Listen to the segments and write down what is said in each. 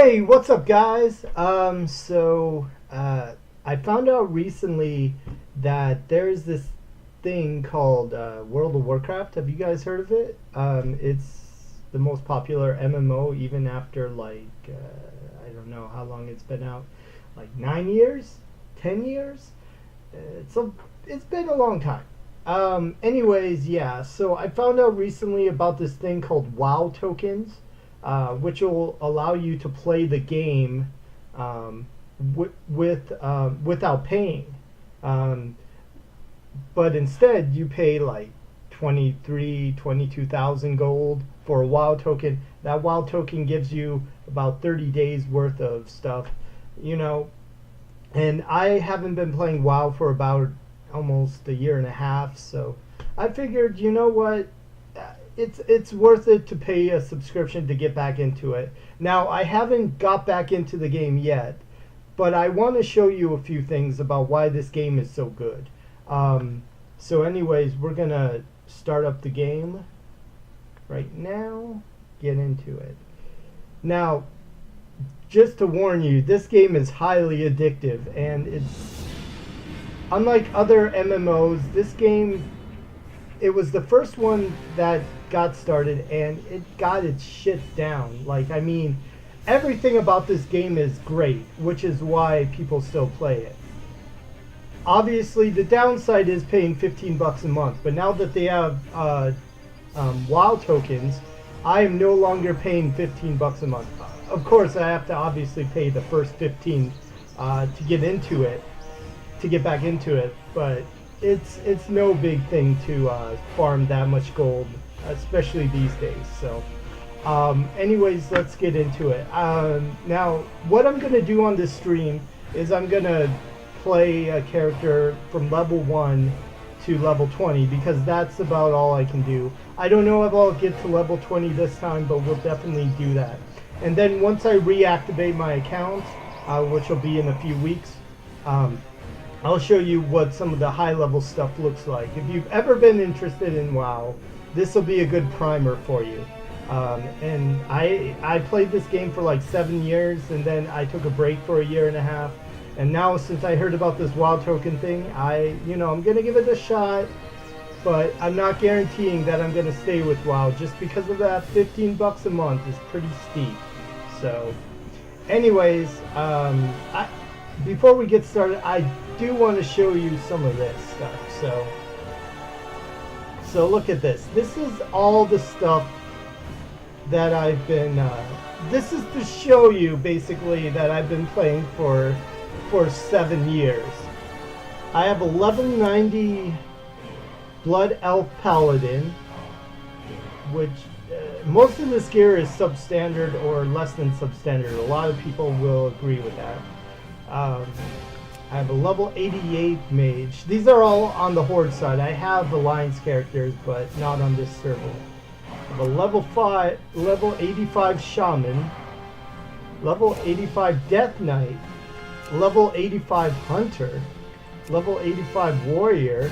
Hey, what's up, guys? I found out recently that there's this thing called World of Warcraft. Have you guys heard of it? It's the most popular MMO, even after I don't know how long it's been out, like 9 years, 10 years. It's a, it's been a long time. Anyways, yeah. So I found out recently about this thing called WoW tokens, which will allow you to play the game without paying. Um, but instead, you pay like 22,000 gold for a WoW token. That WoW token gives you about 30 days worth of stuff, you know. And I haven't been playing WoW for about almost a year and a half, so I figured, you know what, it's worth it to pay a subscription to get back into it. Now, I haven't got back into the game yet, but I want to show you a few things about why this game is so good. So anyways, we're gonna start up the game right now, get into it. Now, just to warn you, this game is highly addictive, and it's unlike other MMOs. This game, it was the first one that got started, and it got its shit down. Like, I mean, everything about this game is great, which is why people still play it. Obviously, the downside is paying 15 bucks a month, but now that they have WoW tokens, I am no longer paying 15 bucks a month. Of course, I have to obviously pay the first 15 to get into it, to get back into it, but it's no big thing to farm that much gold, especially these days. So anyways, let's get into it. Now, what I'm gonna do on this stream is I'm gonna play a character from level 1 to level 20, because that's about all I can do. I don't know if I'll get to level 20 this time, but we'll definitely do that. And then once I reactivate my account, which will be in a few weeks, I'll show you what some of the high-level stuff looks like. If you've ever been interested in WoW, this will be a good primer for you. And I played this game for like 7 years, and then I took a break for a year and a half. And now, since I heard about this WoW token thing, I'm gonna give it a shot, but I'm not guaranteeing that I'm gonna stay with WoW, just because of that 15 bucks a month is pretty steep. So, anyways, before we get started, I do want to show you some of this stuff. So look at this. This is all the stuff that I've been. This is to show you basically that I've been playing for 7 years. I have a level 90 Blood Elf Paladin, which most of this gear is substandard or less than substandard. A lot of people will agree with that. I have a level 88 mage. These are all on the Horde side. I have Alliance characters, but not on this server. I have a level 85 shaman, level 85 death knight, level 85 hunter, level 85 warrior,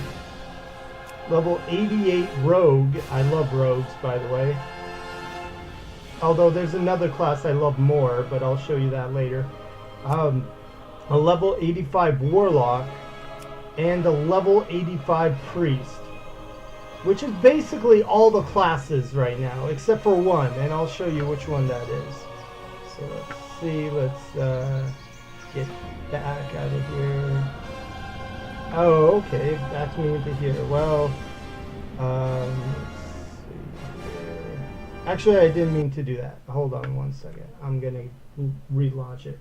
level 88 rogue. I love rogues, by the way. Although there's another class I love more, but I'll show you that later. A level 85 warlock, and a level 85 priest, which is basically all the classes right now, except for one, and I'll show you which one that is. So let's see, let's get back out of here. Oh, okay, back me into here. Well, let's see here. Actually, I didn't mean to do that. Hold on one second. I'm gonna relaunch it,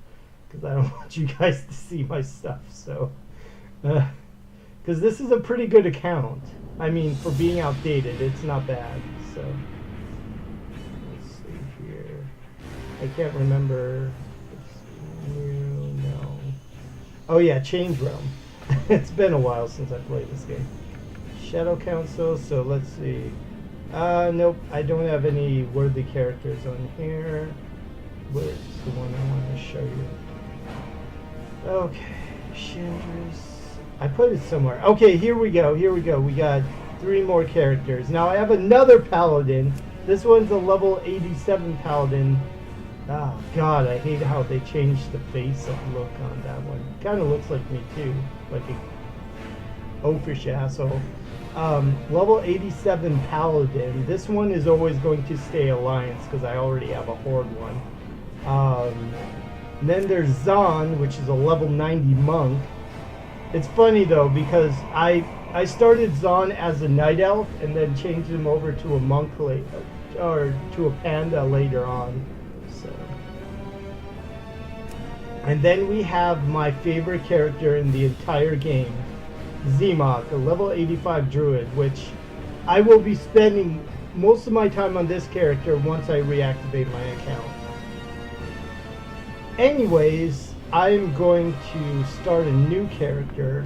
because I don't want you guys to see my stuff. So, because this is a pretty good account. I mean, for being outdated, it's not bad. So, let's see here. I can't remember. No. Oh yeah, Change Realm. It's been a while since I played this game. Shadow Council. So let's see. Nope, I don't have any worthy characters on here. Where's the one I want to show you? Okay, Chandra's. I put it somewhere. Okay, here we go. We got 3 more characters. Now I have another paladin. This one's a level 87 paladin Oh god, I hate how they changed the face look on that one. Kind of looks like me too, like a oafish asshole. Level 87 Paladin. This one is always going to stay Alliance because I already have a Horde one. And then there's Zahn, which is a level 90 Monk. It's funny though because I started Zahn as a Night Elf and then changed him over to a Monk or to a Panda later on. So. And then we have my favorite character in the entire game, Zemok, a level 85 Druid, which I will be spending most of my time on this character once I reactivate my account. Anyways, I'm going to start a new character.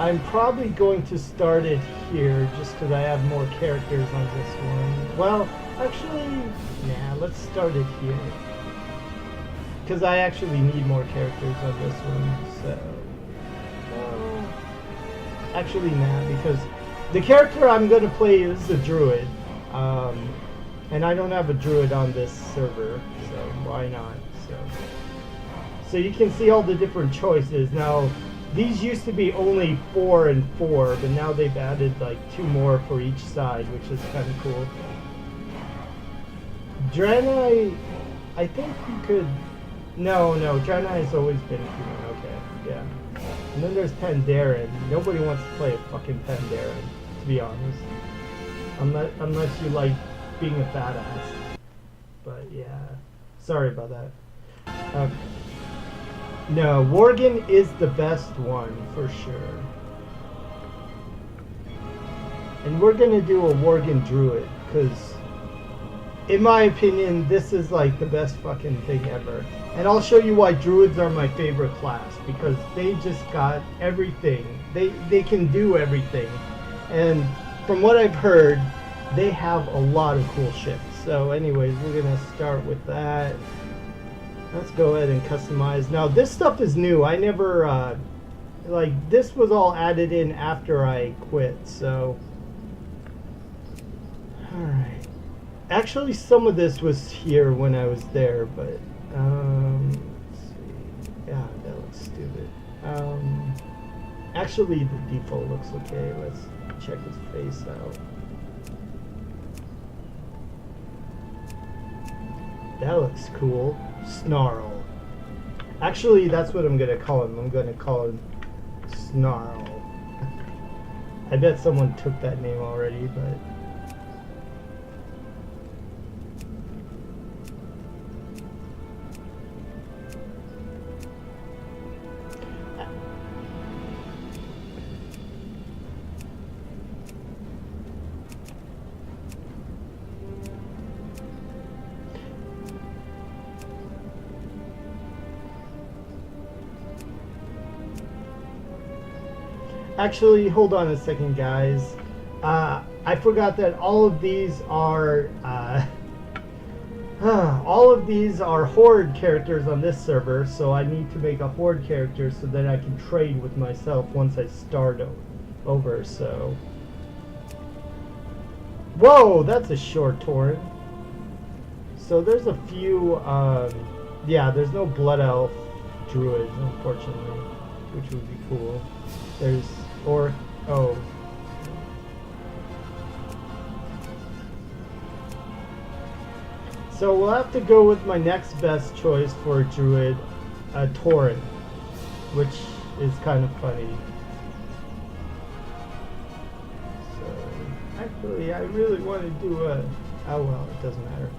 I'm probably going to start it here just because I have more characters on this one. Well, actually, nah, let's start it here. Because I actually need more characters on this one, so... actually, nah, because the character I'm going to play is a Druid. And I don't have a Druid on this server, so why not? So you can see all the different choices. Now, these used to be only 4 and 4, but now they've added like 2 more for each side, which is kind of cool. Draenei, I think you could... No, Draenei has always been human, okay, yeah. And then there's Pandaren. Nobody wants to play a fucking Pandaren, to be honest. Unless you like being a fat ass. But yeah, sorry about that. No, Worgen is the best one, for sure. And we're gonna do a Worgen Druid, because in my opinion, this is like the best fucking thing ever. And I'll show you why Druids are my favorite class, because they just got everything. They can do everything. And from what I've heard, they have a lot of cool shit. So anyways, we're gonna start with that. Let's go ahead and customize. Now this stuff is new. I never, like, this was all added in after I quit, so. Alright. Actually, some of this was here when I was there, but, let's see. Yeah, that looks stupid. Actually, the default looks okay. Let's check his face out. That looks cool. Snarl. Actually, that's what I'm gonna call him. I'm gonna call him Snarl. I bet someone took that name already, but... Actually, hold on a second, guys. I forgot that all of these are Horde characters on this server, so I need to make a Horde character so that I can trade with myself once I start over. So, whoa, that's a short torrent. So there's a few. Yeah, there's no Blood Elf Druids, unfortunately, which would be cool. There's oh. So we'll have to go with my next best choice for a Druid, a Tauren, which is kind of funny. So actually, I really want to do a. Oh well, it doesn't matter.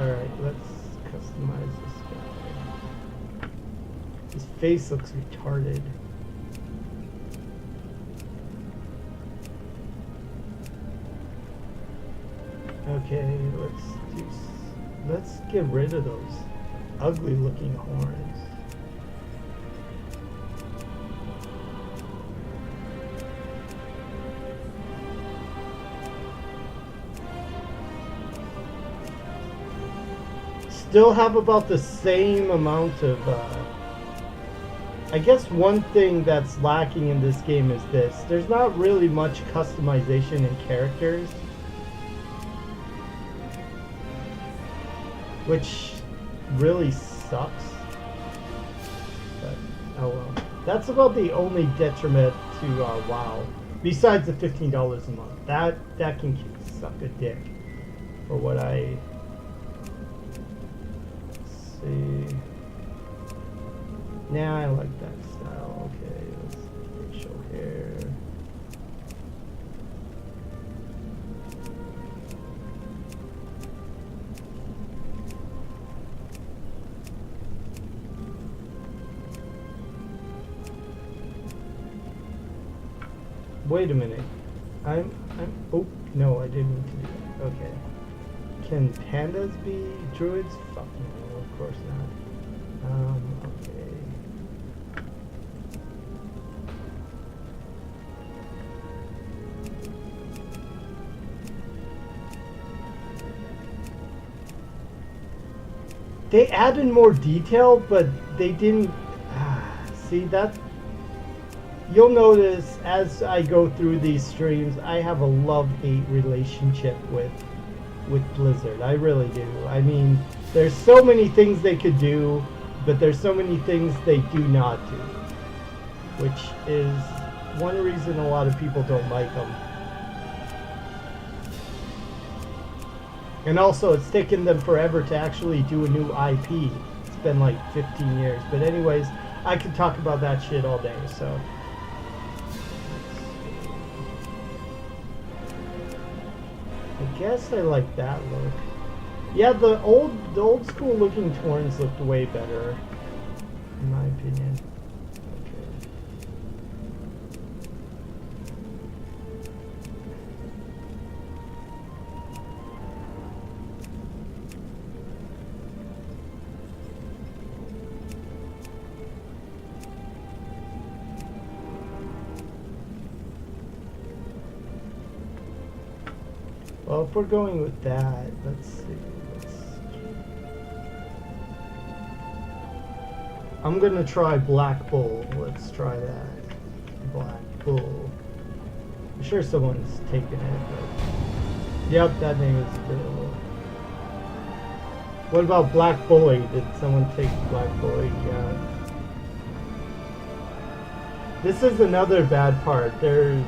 All right. Let's customize this guy. His face looks retarded. Okay, let's get rid of those ugly looking horns. Still have about the same amount of I guess one thing that's lacking in this game is this. There's not really much customization in characters. which really sucks. But oh well. That's about the only detriment to WoW, besides the $15 a month. That can suck a dick for what I see. Nah, I like that style. Okay, let's facial hair. Wait a minute. Oh, no, I didn't mean to do that. Okay. Can pandas be druids? Fuck no, of course not. Okay. They added more detail, but they didn't... see, that... You'll notice as I go through these streams, I have a love-hate relationship with Blizzard. I really do. I mean, there's so many things they could do, but there's so many things they do not do, which is one reason a lot of people don't like them. And also, it's taken them forever to actually do a new IP. It's been like 15 years. But anyways, I could talk about that shit all day, so... I guess I like that look. Yeah, the old school looking Torns looked way better, in my opinion. Okay. Well, if we're going with that, let's see. I'm gonna try Black Bull. Let's try that. Black Bull. I'm sure someone's taken it, but... Yep, that name is Bill. What about Black Bully? Did someone take Black Bully? Yeah. This is another bad part. There's,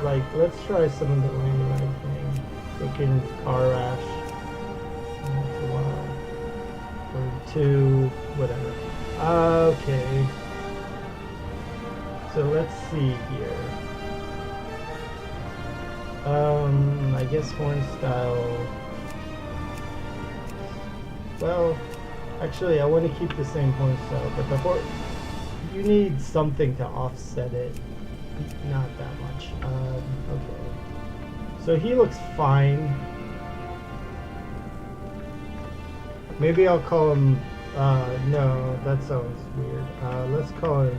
like, let's try some of the right thing. Looking car rash. 2, whatever. Okay. So let's see here. I guess horn style. Well, actually, I want to keep the same horn style, but the horn, you need something to offset it. Not that much. Okay. So he looks fine. Maybe I'll call him, no, that sounds weird. Let's call him...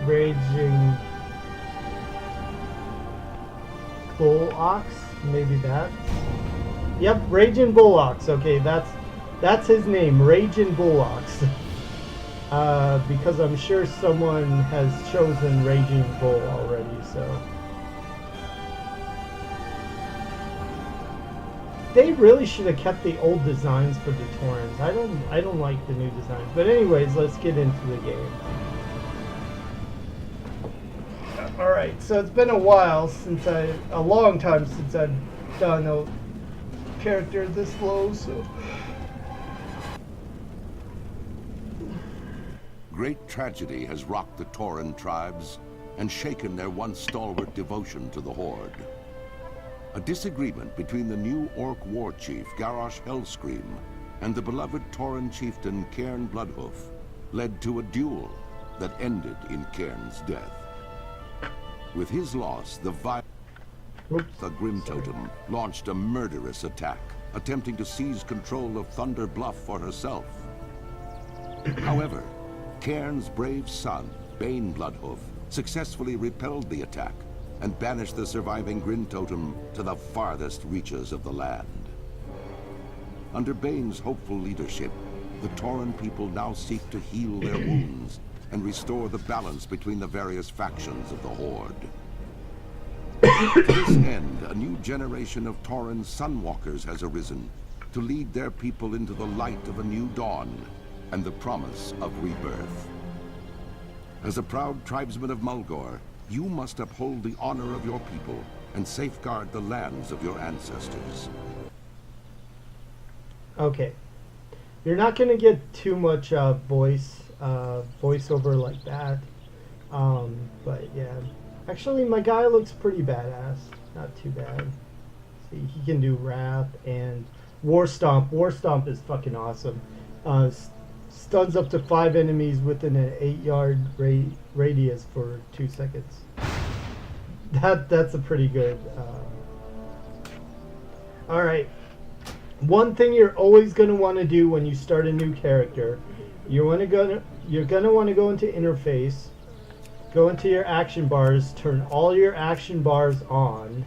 Raging Bull Ox, maybe that. Yep, Raging Bull Ox. Okay, that's his name, Raging Bull Ox. Because I'm sure someone has chosen Raging Bull already, so. They really should have kept the old designs for the Torrens. I don't like the new designs. But anyways, let's get into the game. Alright, so it's been a while since a long time since I've done a character this low, so. Great tragedy has rocked the Tauren tribes and shaken their once stalwart devotion to the Horde. A disagreement between the new Orc war chief, Garrosh Hellscream, and the beloved Tauren chieftain, Cairn Bloodhoof, led to a duel that ended in Cairn's death. With his loss, the Grim Totem launched a murderous attack, attempting to seize control of Thunder Bluff for herself. However, Cairn's brave son, Bane Bloodhoof, successfully repelled the attack and banished the surviving Grim Totem to the farthest reaches of the land. Under Bane's hopeful leadership, the Tauren people now seek to heal their wounds and restore the balance between the various factions of the Horde. To this end, a new generation of Tauren Sunwalkers has arisen to lead their people into the light of a new dawn and the promise of rebirth. As a proud tribesman of Mulgore, you must uphold the honor of your people and safeguard the lands of your ancestors. Okay. You're not going to get too much voiceover like that. But yeah. Actually, my guy looks pretty badass. Not too bad. See, he can do Wrath and War Stomp. War Stomp is fucking awesome. Stuns up to 5 enemies within an 8-yard radius for 2 seconds. That's a pretty good. All right. One thing you're always gonna want to do when you start a new character, you're gonna want to go into interface, go into your action bars, turn all your action bars on,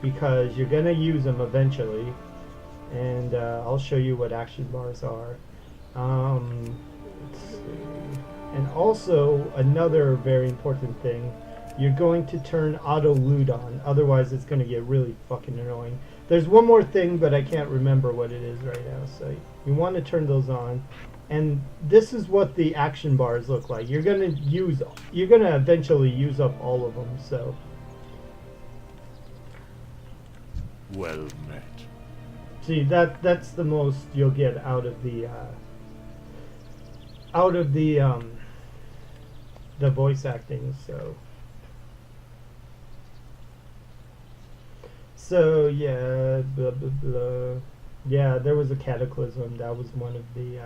because you're gonna use them eventually, and I'll show you what action bars are. Let's see. And also another very important thing, you're going to turn auto loot on, otherwise it's going to get really fucking annoying. There's one more thing, but I can't remember what it is right now, so you want to turn those on. And this is what the action bars look like. You're gonna eventually use up all of them, so. Well met. See, that's the most you'll get out of the voice acting, so. So yeah, blah blah blah. Yeah, there was a cataclysm. That was one of the.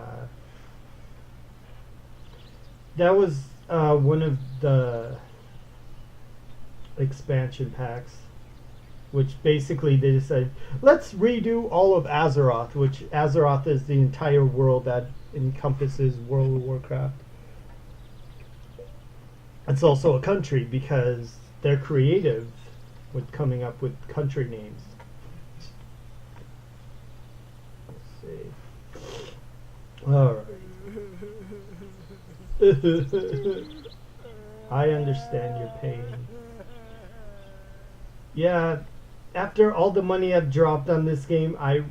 One of the expansion packs, which basically they decided, let's redo all of Azeroth, which Azeroth is the entire world that encompasses World of Warcraft. It's also a country because they're creative with coming up with country names. Let's see. Alright. I understand your pain. Yeah, after all the money I've dropped on this game, I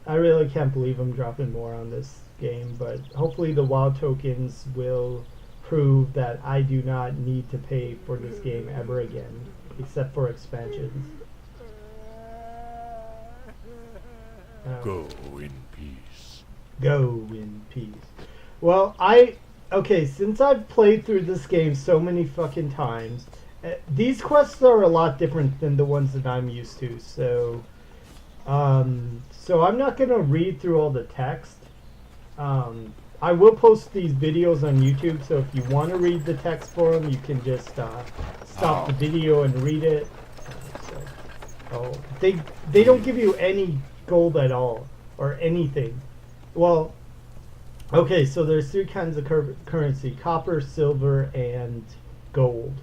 really can't believe I'm dropping more on this game, but hopefully the WoW tokens will prove that I do not need to pay for this game ever again, except for expansions. Go in peace. Go in peace. Well, okay, since I've played through this game so many fucking times, these quests are a lot different than the ones that I'm used to, so I'm not going to read through all the text. I will post these videos on YouTube, so if you want to read the text for them, you can just stop the video and read it. They don't give you any gold at all, or anything. Well, okay, so there's 3 kinds of currency: copper, silver, and gold.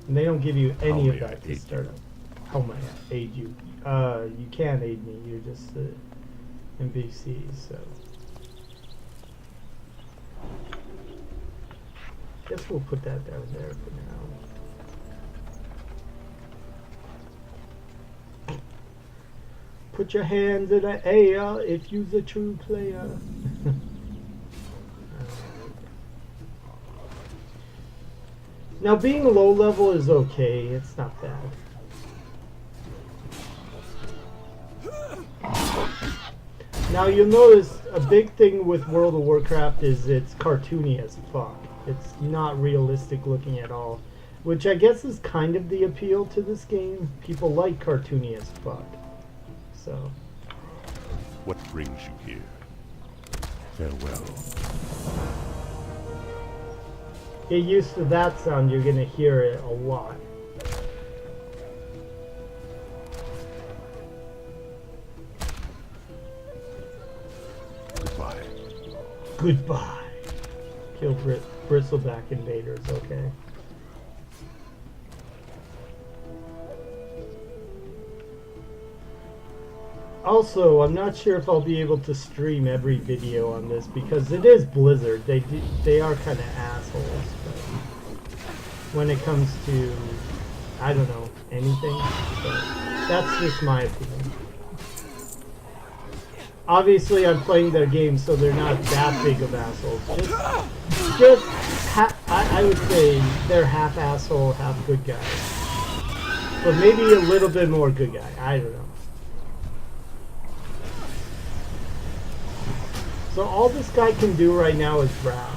And they don't give you any of that to start up. How may I aid you? You can't aid me, you're just the NPC, so. Guess we'll put that down there for now. Put your hands in the air if you's a true player. Now, being low level is okay, it's not bad. Now, you'll notice a big thing with World of Warcraft is it's cartoony as fuck. It's not realistic looking at all, which I guess is kind of the appeal to this game. People like cartoony as fuck. So. What brings you here? Farewell. Get used to that sound, you're gonna hear it a lot. Goodbye. Goodbye. Kill bristleback invaders, okay. Also, I'm not sure if I'll be able to stream every video on this because it is Blizzard. They are kind of assholes. But when it comes to, I don't know, anything, but that's just my opinion. Obviously, I'm playing their game, so they're not that big of assholes. I would say they're half asshole, half good guy. But maybe a little bit more good guy. I don't know. So all this guy can do right now is wrath.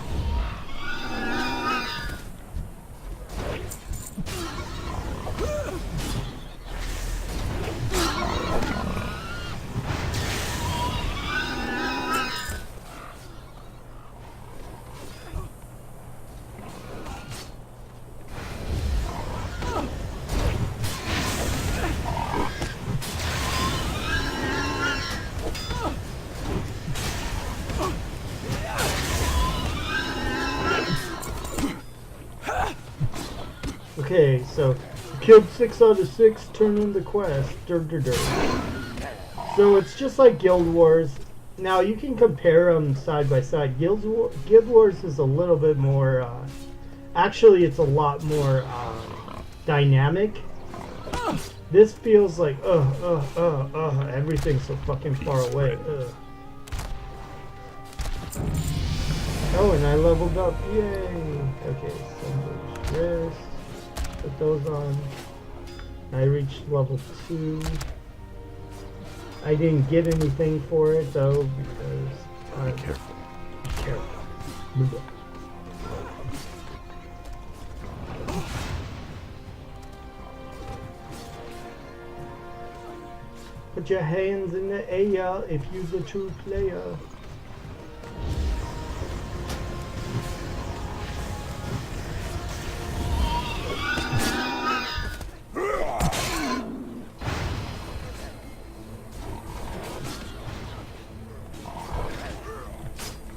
Okay, so killed 6 out of 6, turn in the quest. So it's just like Guild Wars. Now you can compare them side by side. Guild Wars is a little bit more, actually it's a lot more dynamic. This feels like, everything's so fucking far away. Oh, and I leveled up, yay! Okay, so this. Put those on. I reached level 2. I didn't get anything for it though because Be careful. Be careful. Move up. Put your hands in the air if you're the true player.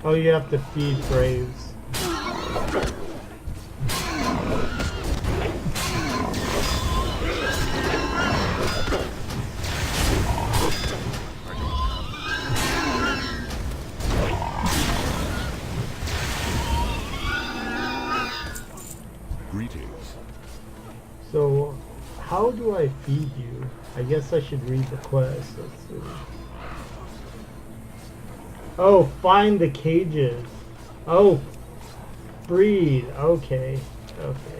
Oh, you have to feed braves. Greetings. So, how do I feed you? I guess I should read the quest. Let's see. Oh, find the cages. Oh, breed. Okay. Okay.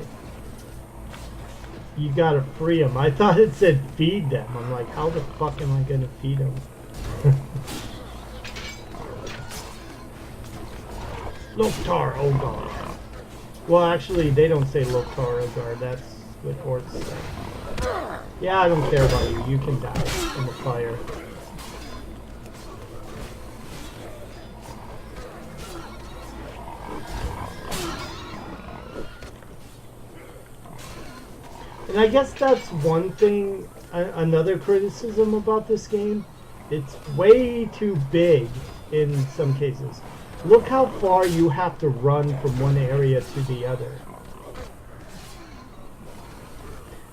You gotta free them. I thought it said feed them. I'm like, how the fuck am I gonna feed them? Loktar, oh god. Well, actually, they don't say Loktar, oh god. That's what orcs say. Yeah, I don't care about you. You can die in the fire. And I guess that's one thing, another criticism about this game. It's way too big in some cases. Look how far you have to run from one area to the other.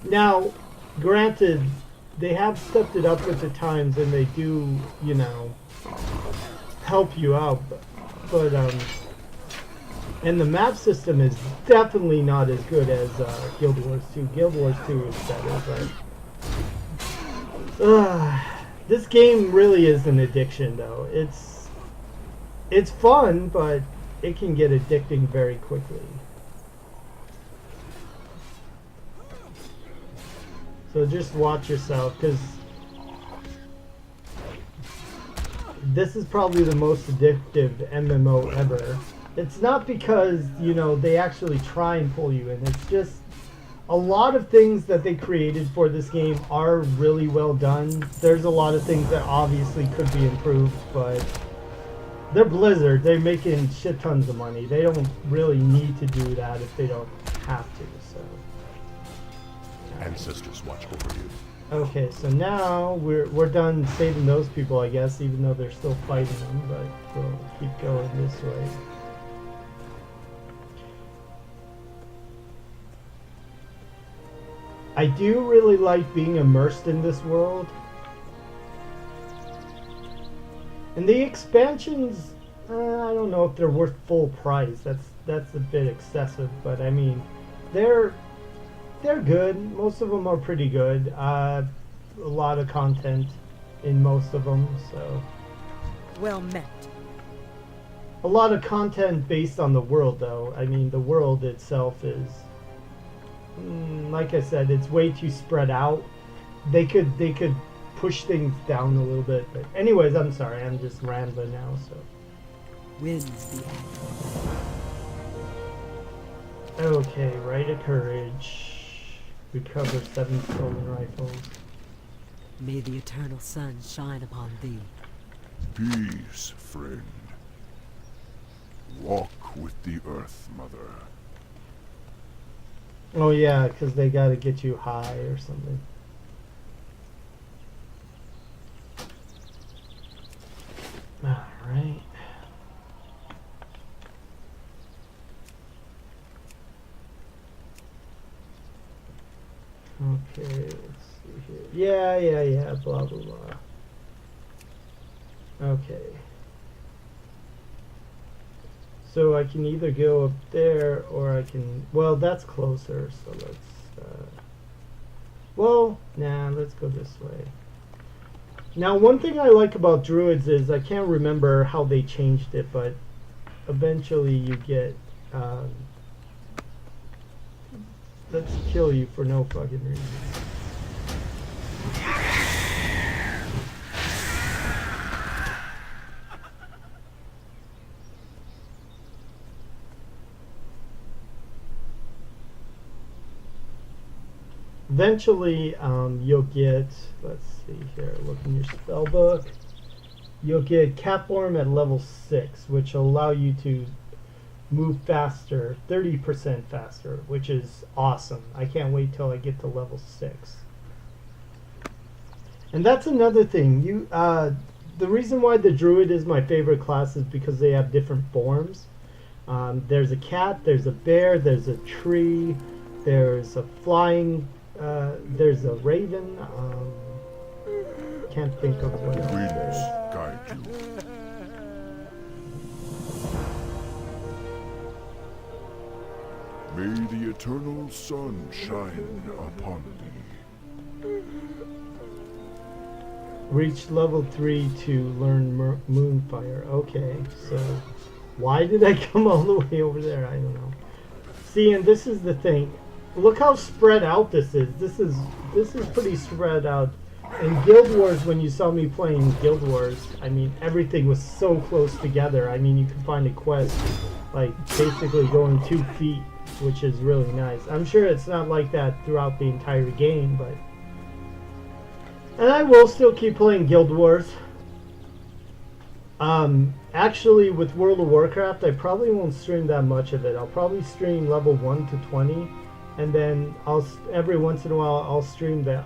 Now, granted, they have stepped it up with the times and they do, you know, help you out. But and the map system is definitely not as good as Guild Wars 2. Guild Wars 2 is better, but this game really is an addiction, though. It's fun, but it can get addicting very quickly. So just watch yourself, because this is probably the most addictive MMO ever. It's not because, you know, they actually try and pull you in. It's just a lot of things that they created for this game are really well done. There's a lot of things that obviously could be improved, but they're Blizzard. They're making shit tons of money. They don't really need to do that if they don't have to, so. Ancestors watch over you. Okay, so now we're done saving those people, I guess, even though they're still fighting them, but we'll keep going this way. I do really like being immersed in this world. And the expansions, I don't know if they're worth full price. That's a bit excessive, but I mean, they're good. Most of them are pretty good. A lot of content in most of them, so. Well met. A lot of content based on the world, though. I mean, the world itself is, like I said, it's way too spread out. They could push things down a little bit. But anyways, I'm sorry. I'm just rambling now. So. Wins the act. Okay, Rite of Courage. Recover 7 stolen rifles. May the eternal sun shine upon thee. Peace, friend. Walk with the Earth Mother. Oh yeah, because they gotta get you high or something. Alright. Okay, let's see here. Yeah, blah blah blah. Okay. So I can either go up there or I can, well, that's closer, so let's, well, nah, let's go this way. Now, one thing I like about druids is, I can't remember how they changed it, but eventually you get, let's kill you for no fucking reason. Eventually, you'll get, let's see here, look in your spell book. You'll get Catform at level 6, which will allow you to move faster, 30% faster, which is awesome. I can't wait till I get to level 6. And that's another thing. The reason why the Druid is my favorite class is because they have different forms. There's a cat, there's a bear, there's a tree, there's a flying, there's a raven. Can't think of what else Winds there is. guide you. May the eternal sun shine upon thee. Reach level 3 to learn Moonfire. Okay, so why did I come all the way over there? I don't know. See, and this is the thing. Look how spread out this is. This is pretty spread out. In Guild Wars, when you saw me playing Guild Wars, I mean, everything was so close together. I mean, you could find a quest, like, basically going 2 feet, which is really nice. I'm sure it's not like that throughout the entire game, but... And I will still keep playing Guild Wars. Actually, with World of Warcraft, I probably won't stream that much of it. I'll probably stream level 1 to 20, and then every once in a while I'll stream the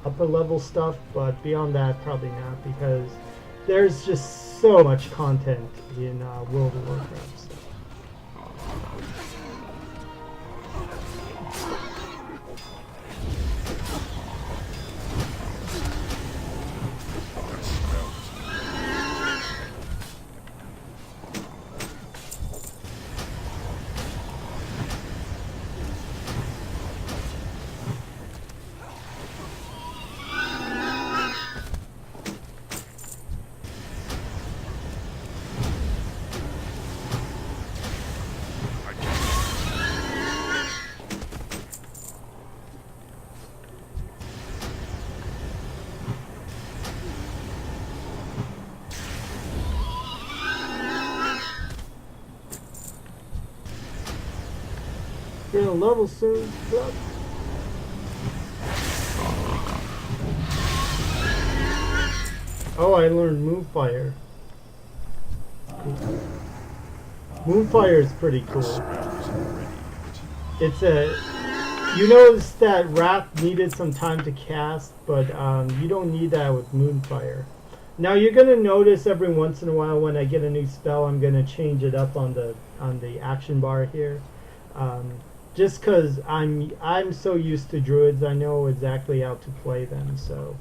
upper level stuff, but beyond that, probably not, because there's just so much content in World of Warcraft. So. Gonna level soon. Club. Oh, I learned Moonfire. Moonfire is pretty cool. It's you noticed that Wrath needed some time to cast, but you don't need that with Moonfire. Now you're gonna notice every once in a while when I get a new spell, I'm gonna change it up on the action bar here. Just because I'm so used to druids, I know exactly how to play them. So,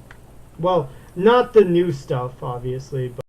well, not the new stuff, obviously, but